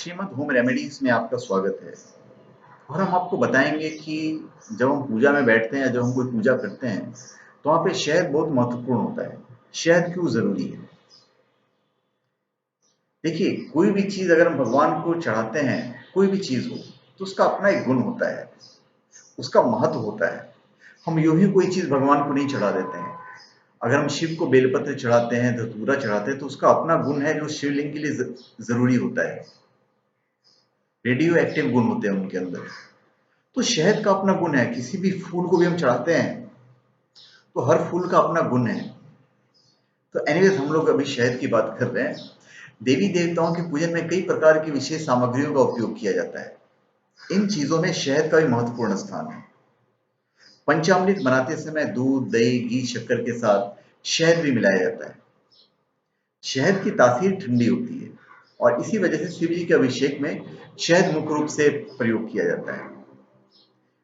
Shrimad home remedies में आपका स्वागत है। और हम आपको बताएंगे कि जब हम पूजा में बैठते हैं या जब हम कोई पूजा करते हैं तो वहाँ पे शहद बहुत महत्वपूर्ण होता है। शहद क्यों जरूरी है? देखिए, कोई भी चीज अगर हम भगवान को चढ़ाते हैं, कोई भी चीज हो, तो उसका अपना एक गुण होता है, उसका महत्व होता है। हम यूं ही कोई चीज भगवान को नहीं चढ़ा देते हैं। अगर हम शिव को बेलपत्र चढ़ाते हैं, धतूरा चढ़ाते हैं, तो उसका अपना गुण है जो शिवलिंग के लिए जरूरी होता है। रेडियो एक्टिव गुण होते हैं उनके अंदर। तो शहद का अपना गुण है। किसी भी फूल को भी हम चढ़ाते हैं तो हर फूल का अपना गुण है। तो एनीवेज, हम लोग अभी शहद की बात कर रहे हैं। देवी देवताओं के पूजन में कई प्रकार की विशेष सामग्रियों का उपयोग किया जाता है। इन चीजों में शहद का भी महत्वपूर्ण स्थान है। पंचामृत बनाते समय दूध, दही, घी, शक्कर के साथ शहद भी मिलाया जाता है। शहद की तासीर ठंडी होती है और इसी वजह से शिव जी के अभिषेक में शहद मुख्य रूप से प्रयोग किया जाता है।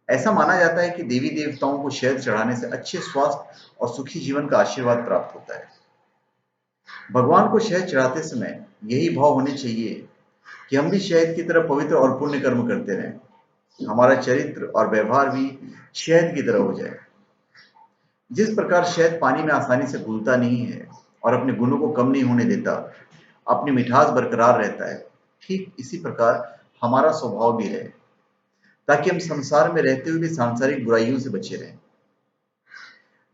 ऐसा माना जाता है कि देवी देवताओं को शहद चढ़ाने से अच्छे स्वास्थ्य और सुखी जीवन का आशीर्वाद प्राप्त होता है। भगवान को शहद चढ़ाते समय यही भाव होने चाहिए कि हम भी शहद की तरह पवित्र और पुण्य कर्म करते रहें। हमारा चरित्र और व्यवहार भी शहद की तरह हो जाए। जिस प्रकार शहद पानी में आसानी से घुलता नहीं है और अपने गुणों को कम नहीं होने देता, अपनी मिठास बरकरार रहता है, ठीक इसी प्रकार हमारा स्वभाव भी है, ताकि हम संसार में रहते हुए भी सांसारिक बुराइयों से बचे रहें।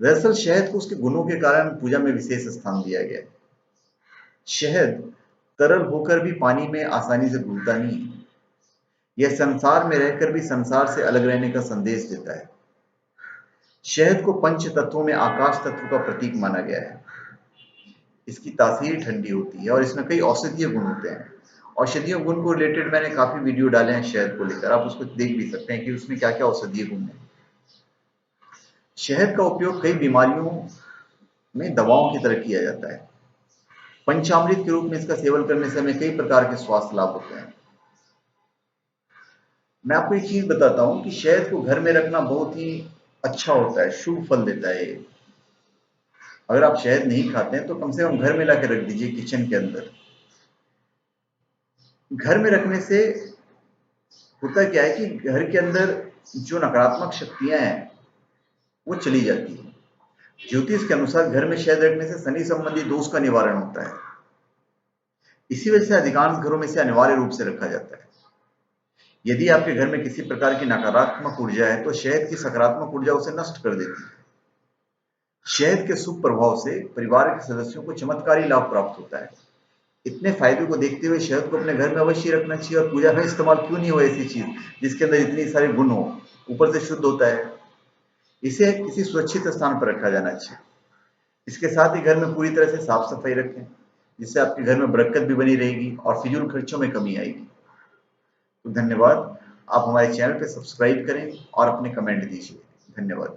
दरअसल शहद को उसके गुणों के कारण पूजा में विशेष स्थान दिया गया है। शहद तरल होकर भी पानी में आसानी से घुलता नहीं है। यह संसार में रहकर भी संसार से अलग रहने का संदेश देता है। शहद को पंच तत्वों में आकाश तत्व का प्रतीक माना गया है। इसकी तासीर ठंडी होती है और इसमें कई औषधीय गुण होते हैं। औषधीय गुण को रिलेटेड मैंने काफी वीडियो डाले हैं शहद को लेकर, आप उसको देख भी सकते हैं कि उसमें क्या क्या औषधीय गुण है। शहद का उपयोग कई बीमारियों में दवाओं की तरह किया जाता है। पंचामृत के रूप में इसका सेवन करने से हमें कई प्रकार के स्वास्थ्य लाभ होते हैं। मैं आपको एक चीज बताता हूँ कि शहद को घर में रखना बहुत ही अच्छा होता है, शुभ फल देता है ये। अगर आप शहद नहीं खाते हैं तो कम से कम घर में लाके रख दीजिए, किचन के अंदर। घर में रखने से होता क्या है कि घर के अंदर जो नकारात्मक शक्तियां हैं वो चली जाती है। ज्योतिष के अनुसार घर में शहद रखने से शनि संबंधी दोष का निवारण होता है। इसी वजह से अधिकांश घरों में से अनिवार्य रूप से रखा जाता है। यदि आपके घर में किसी प्रकार की नकारात्मक ऊर्जा है तो शहद की सकारात्मक ऊर्जा उसे नष्ट कर देती है। शहद के शुभ प्रभाव से परिवार के सदस्यों को चमत्कारी लाभ प्राप्त होता है। इतने फायदे को देखते हुए शहद को अपने घर में अवश्य रखना चाहिए। और पूजा में इस्तेमाल क्यों नहीं हो ऐसी चीज जिसके अंदर इतनी सारे गुण हो, ऊपर से शुद्ध होता है। इसे किसी सुरक्षित स्थान पर रखा जाना चाहिए। इसके साथ ही घर में पूरी तरह से साफ सफाई रखें, जिससे आपके घर में बरकत भी बनी रहेगी और फिजूल खर्चों में कमी आएगी। तो धन्यवाद। आप हमारे चैनल पे सब्सक्राइब करें और अपने कमेंट दीजिए। धन्यवाद।